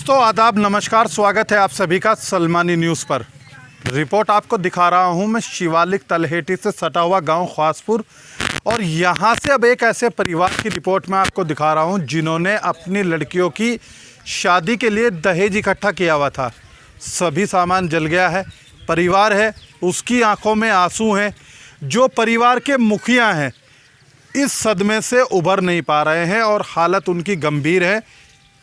दोस्तों आदाब, नमस्कार, स्वागत है आप सभी का सलमानी न्यूज़ पर। रिपोर्ट आपको दिखा रहा हूं मैं शिवालिक तलहेटी से सटा हुआ गांव ख्वासपुर, और यहां से अब एक ऐसे परिवार की रिपोर्ट मैं आपको दिखा रहा हूं जिन्होंने अपनी लड़कियों की शादी के लिए दहेज इकट्ठा किया हुआ था। सभी सामान जल गया है। परिवार है, उसकी आंखों में आंसू हैं। जो परिवार के मुखिया हैं इस सदमे से उभर नहीं पा रहे हैं और हालत उनकी गंभीर है।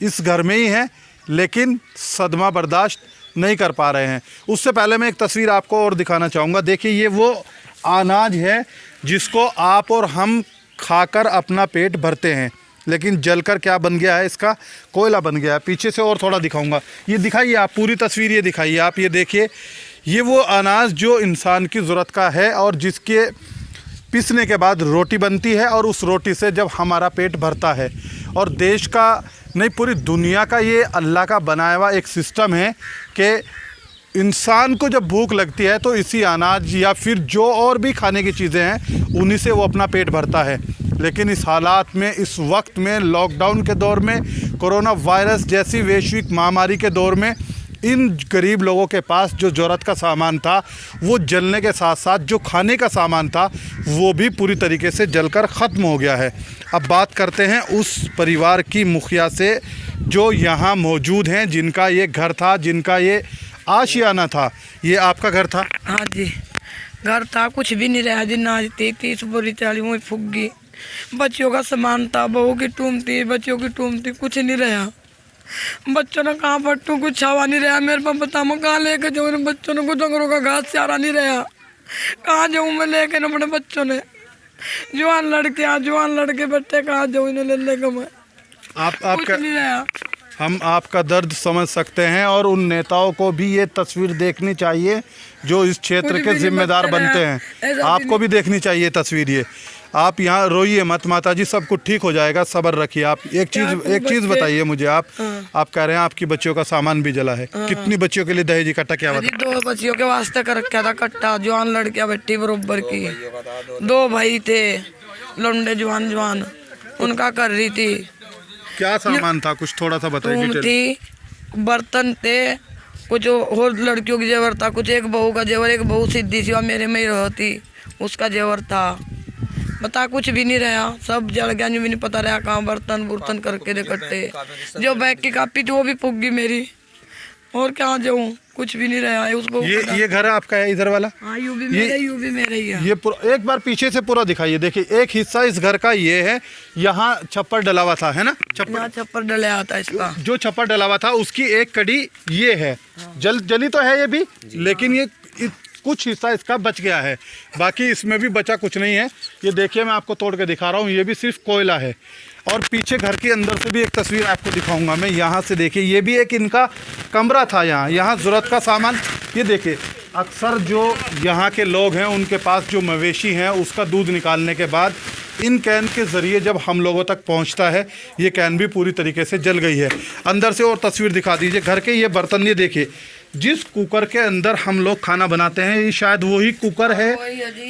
इस घर में ही हैं लेकिन सदमा बर्दाश्त नहीं कर पा रहे हैं। उससे पहले मैं एक तस्वीर आपको और दिखाना चाहूँगा। देखिए, ये वो अनाज है जिसको आप और हम खाकर अपना पेट भरते हैं, लेकिन जलकर क्या बन गया है, इसका कोयला बन गया है। पीछे से और थोड़ा दिखाऊंगा, ये दिखाइए आप, पूरी तस्वीर ये दिखाइए आप। ये देखिए, ये वो अनाज जो इंसान की ज़रूरत का है और जिसके पीसने के बाद रोटी बनती है, और उस रोटी से जब हमारा पेट भरता है। और देश का नहीं, पूरी दुनिया का ये अल्लाह का बनाया हुआ एक सिस्टम है कि इंसान को जब भूख लगती है तो इसी अनाज या फिर जो और भी खाने की चीज़ें हैं उन्हीं से वो अपना पेट भरता है। लेकिन इस हालात में, इस वक्त में, लॉकडाउन के दौर में, कोरोना वायरस जैसी वैश्विक महामारी के दौर में, इन गरीब लोगों के पास जो ज़रूरत का सामान था वो जलने के साथ साथ जो खाने का सामान था वो भी पूरी तरीके से जलकर ख़त्म हो गया है। अब बात करते हैं उस परिवार की मुखिया से जो यहाँ मौजूद हैं, जिनका ये घर था, जिनका ये आशियाना था। ये आपका घर था? हाँ जी, घर था, कुछ भी नहीं रहा जी। नाज थी 30 बोरी 40 वही फुग्गी। बच्चों का सामान था, बहू की टूम थी, बच्चों की टूम थी, कुछ नहीं रहा। बच्चों ने कहाँ फटू, कुछ छावा नहीं रहा। मेरे पास बता मैं कहाँ लेके जाऊँ? बच्चों ने कुछ डंगरों का घास चारा नहीं रहा। कहाँ जाऊँ मैं लेके? अपने बच्चों ने जवान लड़के बच्चे कहाँ जाऊँ इन्हें लेने का? मैं कुछ नहीं रहा। हम आपका दर्द समझ सकते हैं और उन नेताओं को भी ये तस्वीर देखनी चाहिए जो इस क्षेत्र के जिम्मेदार बनते हैं। आपको भी देखनी चाहिए तस्वीर। ये आप यहाँ रोइए मत माता जी, सब कुछ ठीक हो जाएगा, सब्र रखिए। आप एक चीज़ बताइए मुझे। आप कह रहे हैं आपकी बच्चियों का सामान भी जला है। कितनी बच्चियों के लिए दहेज इकट्ठा किया हुआ था? 2 बच्चियों के वास्ते कर रखा था कट्टा। जवान लड़कियां बेटी बरोबर की, 2 भाई थे लौंडे जवान, उनका कर रही थी। क्या सामान था, कुछ थोड़ा सा बताइए। थी, बर्तन थे, कुछ और लड़कियों की जेवर था, कुछ एक बहू का जेवर, एक बहू सीधी सी मेरे में ही रहती, उसका जेवर था। बता कुछ भी नहीं रहा, सब जल गया। भी नहीं पता रहा कहाँ बर्तन करके इकट्ठे। जो बैग की कापी थी वो भी फूक गई मेरी। और कहाँ जाऊँ, कुछ भी नहीं रहा है उसको। ये घर आपका है इधर वाला? हाँ, यू भी मेरा ही है। ये एक बार पीछे से पूरा दिखाइए। देखिए, एक हिस्सा इस घर का ये है, यहाँ छप्पर डला हुआ था, है ना? छप्पर डला था इसका। जो छप्पर डला हुआ था उसकी एक कड़ी ये है। जली तो है ये भी, लेकिन ये कुछ हिस्सा इसका बच गया है, बाकी इसमें भी बचा कुछ नहीं है। ये देखिए, मैं आपको तोड़ के दिखा रहा हूँ, ये भी सिर्फ कोयला है। और पीछे घर के अंदर से भी एक तस्वीर आपको दिखाऊंगा मैं। यहाँ से देखिए, ये भी एक इनका कमरा था। यहाँ ज़रूरत का सामान। ये देखिए, अक्सर जो यहाँ के लोग हैं उनके पास जो मवेशी हैं उसका दूध निकालने के बाद इन कैन के ज़रिए जब हम लोगों तक पहुँचता है, ये कैन भी पूरी तरीके से जल गई है। अंदर से और तस्वीर दिखा दीजिए घर के। ये बर्तन, ये देखिए, जिस कुकर के अंदर हम लोग खाना बनाते हैं, ये शायद वही कुकर है।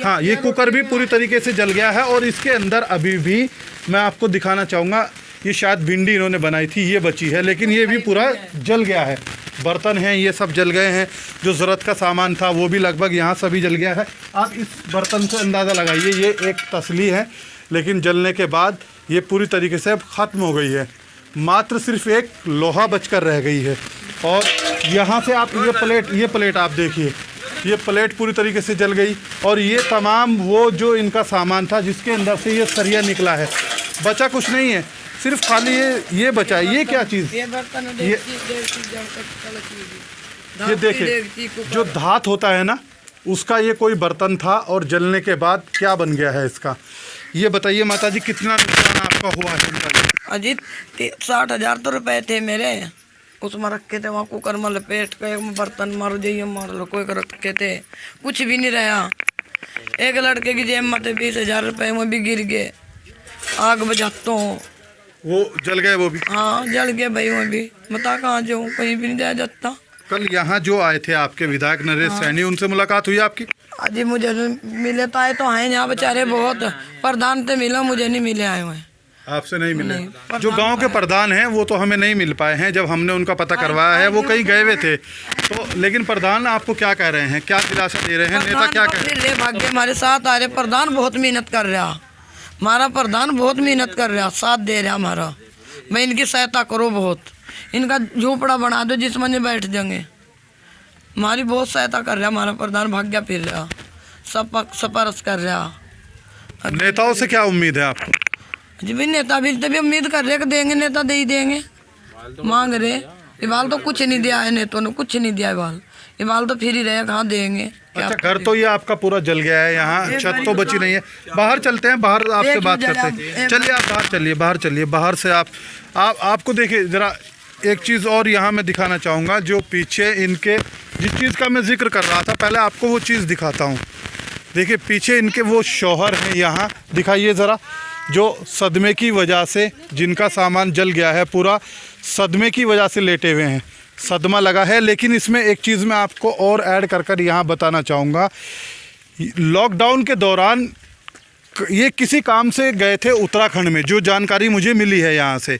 हाँ, ये कुकर भी पूरी तरीके से जल गया है। और इसके अंदर अभी भी मैं आपको दिखाना चाहूँगा, ये शायद भिंडी इन्होंने बनाई थी, ये बची है, लेकिन ये भी पूरा जल गया है। बर्तन हैं, ये सब जल गए हैं। जो ज़रूरत का सामान था वो भी लगभग यहाँ सभी जल गया है। आप इस बर्तन से अंदाज़ा लगाइए, ये एक तसली है, लेकिन जलने के बाद ये पूरी तरीके से अब ख़त्म हो गई है। मात्र सिर्फ एक लोहा बचकर रह गई है। और यहाँ से आप ये प्लेट आप देखिए, ये प्लेट पूरी तरीके से जल गई। और ये तमाम वो जो इनका सामान था जिसके अंदर से ये सरिया निकला है, बचा कुछ नहीं है, सिर्फ खाली ये बचा है। ये क्या चीज़? ये देखिए, जो धात होता है ना, उसका ये कोई बर्तन था और जलने के बाद क्या बन गया है इसका। ये बताइए माता जी, कितना नुकसान आपका हुआ है? अजीत 60,000 तो रुपए थे मेरे, उसमें रखे थे। वहाँ कुकर में लपेट के बर्तन मार जाइए मार लो, कोई रखे थे, कुछ भी नहीं रहा। एक लड़के की जेब में थे 20,000 रुपए, में भी गिर गए। आग बुझाता हूँ, वो जल गए वो भी? हाँ, जल गए भाई, वो भी। बता कहाँ जाऊँ, कहीं भी नहीं जाया जाता। कल यहाँ जो आए थे आपके विधायक नरेश सैनी, उनसे मुलाकात हुई आपकी? अजी मुझे मिले तो आए, तो हैं यहाँ बेचारे बहुत। प्रधान से मिला, मुझे नहीं मिले आए हुए। आपसे नहीं मिले? नहीं, जो गांव के प्रधान हैं वो तो हमें नहीं मिल पाए हैं, जब हमने उनका पता करवाया है वो कहीं गए हुए थे तो। लेकिन प्रधान आपको क्या कह रहे हैं, क्या दिलासा दे रहे हैं, नेता क्या कह रहे हैं? फिर भाग्य हमारे साथ आ रहे, प्रधान बहुत मेहनत कर रहा, हमारा प्रधान बहुत मेहनत कर रहा, साथ दे रहा हमारा। मैं इनकी सहायता करो बहुत, इनका झोपड़ा बना दो जिसमें नहीं बैठ जाएंगे। हमारी बहुत सहायता कर रहा हमारा प्रधान, भाग्य फिर रहा, सब सपरस कर रहा। नेताओं से क्या उम्मीद है आपको? जी भी नेता भी तभी उम्मीद कर रहे कि देंगे, नेता दे ही देंगे, मांग रहे। इबाल तो कुछ नहीं दिया है नेतों ने, कुछ नहीं दिया इबाल, इबाल तो फिर ही रहे, कहाँ देंगे। अच्छा, घर तो ये आपका पूरा जल गया है, यहाँ छत तो बची नहीं है। बाहर चलते हैं, बाहर आपसे बात करते हैं। चलिए आप बाहर चलिए, बाहर चलिए, बाहर से आपको देखिए ज़रा एक चीज़ और यहाँ मैं दिखाना चाहूँगा। जो पीछे इनके जिस चीज़ का मैं जिक्र कर रहा था पहले, आपको वो चीज़ दिखाता हूँ। देखिए पीछे इनके वो शौहर हैं, यहाँ दिखाइए ज़रा, जो सदमे की वजह से जिनका सामान जल गया है पूरा, सदमे की वजह से लेटे हुए हैं, सदमा लगा है। लेकिन इसमें एक चीज़ मैं आपको और ऐड कर यहाँ बताना चाहूँगा। लॉकडाउन के दौरान ये किसी काम से गए थे उत्तराखंड में, जो जानकारी मुझे मिली है यहाँ से।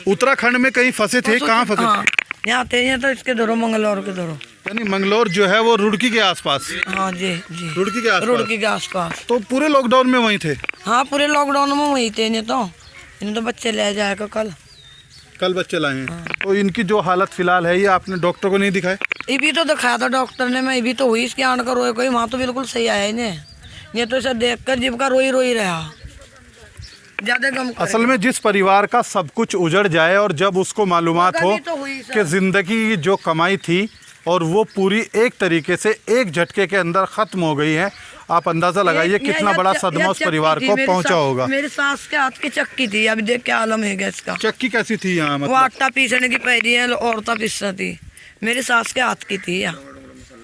उत्तराखंड में कहीं फंसे थे, कहाँ फंसे थे? यहाँ थे, यहाँ तो इसके धरो, मंगलौर के धरो, यानी मंगलौर जो है वो रुड़की के आसपास। हाँ जी जी, रुड़की के आसपास। रुड़की के आसपास। तो पूरे लॉकडाउन में वहीं थे? हाँ पूरे लॉकडाउन में वहीं थे। इन्हें तो बच्चे ले जाएगा कल बच्चे लाए हैं। तो इनकी जो हालत फिलहाल है, ये आपने डॉक्टर को नहीं दिखाया? ये भी तो दिखाया था डॉक्टर ने, मैं ये भी तो हुई इसकी आंट का रोए कोई, वहाँ तो बिल्कुल सही आया इन्हें। ये तो इसे देख कर जीव का रोई रहा, ज्यादा गम। असल में जिस परिवार का सब कुछ उजड़ जाए और जब उसको मालूमात हो तो कि ज़िंदगी की जो कमाई थी और वो पूरी एक तरीके से एक झटके के अंदर ख़त्म हो गई है, आप अंदाज़ा लगाइए कितना बड़ा सदमा उस परिवार को पहुंचा होगा। मेरी सास के हाथ की चक्की थी, अभी देख क्या आलम है गैस का। चक्की कैसी थी यहाँ? वो आटा पीसने की पैरी है, औरता पीसना थी, मेरी सास के हाथ की थी यहाँ।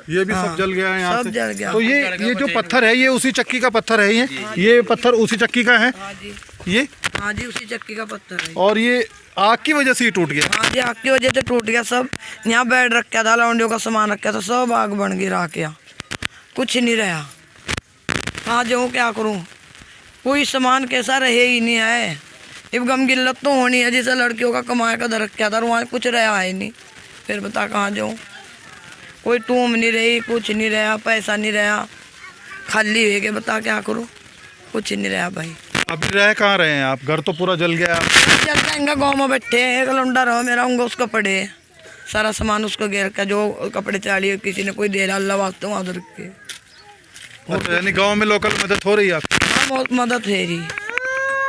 ये भी सब जल गया है यहाँ सब से? जल गया। तो ये जो पत्थर है ये उसी चक्की का पत्थर है? ये पत्थर उसी चक्की का है? हाँ जी, ये? हाँ जी, उसी चक्की का पत्थर है। और ये आग की वजह से ही टूट गया? हाँ जी, आग की वजह से टूट गया सब। यहाँ बेड रखा था, लौंडियों का सामान रखा था, सब आग बन गई, राख गया, कुछ नहीं रहा। हाँ जाऊँ क्या करूँ, कोई सामान कैसा रहे ही नहीं है। अब गम गिल्लत तो होनी है, जैसे लड़कियों का कमाए का दर क्या था, वहाँ कुछ रहा है नहीं। फिर बता कहाँ जाऊँ, कोई टूम नहीं रही, कुछ नहीं रहा, पैसा नहीं रहा, खाली है के बता क्या करूँ, कुछ नहीं रहा भाई। अभी रह कहाँ रहे हैं आप? घर तो पूरा जल गया। चल जाएंगे, गाँव में बैठे एक लौंडा रहो मेरा, होंगे उसको पड़े सारा सामान उसको घेर का, जो कपड़े चालिए किसी ने कोई दे रहा, अल्लाह वास्ते वहाँ उधर के। अच्छा, यानी गांव में लोकल मदद हो रही है आपकी? हाँ बहुत मदद है रही।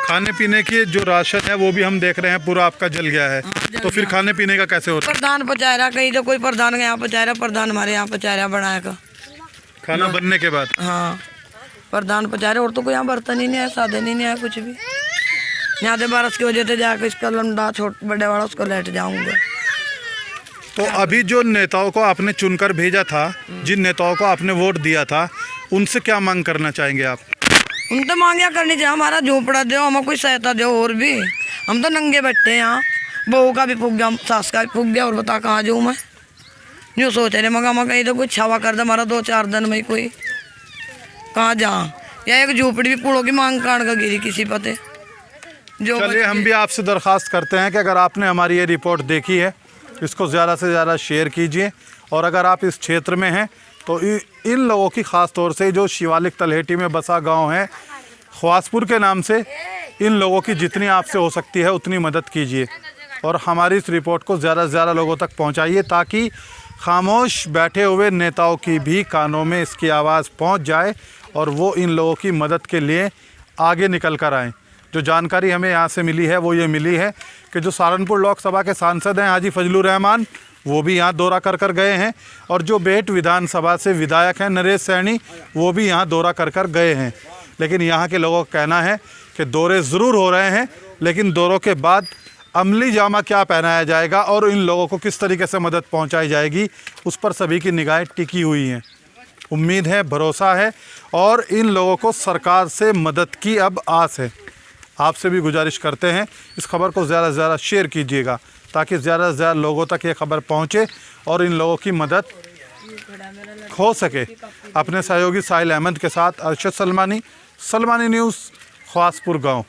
खाने पीने की जो राशन है वो भी हम देख रहे हैं पूरा आपका जल गया है। जल तो फिर गया। खाने पीने का कैसे हो रहा प्रधान पहुँचा रहा, कहीं तो कोई प्रधान के यहाँ पहुँचा रहा, प्रधान हमारे यहाँ पहुँचा रहा बनाएगा है खाना बनने के बाद? हाँ प्रधान पहुँचा रहे, और तो कोई यहाँ बर्तन ही नहीं है, साधन ही नहीं है कुछ भी। यहाँ से बारिश की वजह से जाकर इसका लंडा छोट बड़े वाला उसको लेट जाऊँगा। तो अभी जो नेताओं को आपने चुनकर भेजा था, जिन नेताओं को आपने वोट दिया था, उनसे क्या मांग करना चाहेंगे आप? उन तो मांगिया करनी चाहिए, हमारा झोपड़ा दो, हमें कोई सहायता दो। और भी हम तो नंगे बैठे हैं यहाँ, बहू का भी फूक गया, सास का भी फूक गया, और बता कहाँ जाऊँ मैं। यूँ सोच रहे मगा मैं कहीं तो कुछ छावा कर दे हमारा 2-4 दिन में, कोई कहाँ जा, या एक झोपड़ी भी पूड़ों की मांग काट का गिरी किसी पते जो। चलिए हम भी आपसे दरख्वास्त करते हैं कि अगर आपने हमारी ये रिपोर्ट देखी है, इसको ज़्यादा से ज़्यादा शेयर कीजिए। और अगर आप इस क्षेत्र में हैं तो इन लोगों की ख़ास तौर से जो शिवालिक तलहेटी में बसा गांव है ख्वासपुर के नाम से, इन लोगों की जितनी आपसे हो सकती है उतनी मदद कीजिए और हमारी इस रिपोर्ट को ज़्यादा से ज़्यादा लोगों तक पहुंचाइए, ताकि खामोश बैठे हुए नेताओं की भी कानों में इसकी आवाज़ पहुंच जाए और वो इन लोगों की मदद के लिए आगे निकल कर आएँ। जो जानकारी हमें यहाँ से मिली है वो ये मिली है कि जो सहारनपुर लोकसभा के सांसद हैं हाजी फजलुर रहमान, वो भी यहाँ दौरा कर गए हैं, और जो बेट विधानसभा से विधायक हैं नरेश सैनी, वो भी यहाँ दौरा कर गए हैं। लेकिन यहाँ के लोगों का कहना है कि दौरे ज़रूर हो रहे हैं, लेकिन दौरों के बाद अमली जामा क्या पहनाया जाएगा और इन लोगों को किस तरीके से मदद पहुँचाई जाएगी, उस पर सभी की निगाहें टिकी हुई हैं। उम्मीद है, भरोसा है और इन लोगों को सरकार से मदद की अब आस है। आपसे भी गुजारिश करते हैं इस खबर को ज़्यादा से ज़्यादा शेयर कीजिएगा, ताकि ज़्यादा से ज़्यादा लोगों तक ये खबर पहुँचे और इन लोगों की मदद हो सके। अपने सहयोगी साहिल अहमद के साथ अरशद सलमानी, सलमानी न्यूज़, ख्वासपुर गाँव।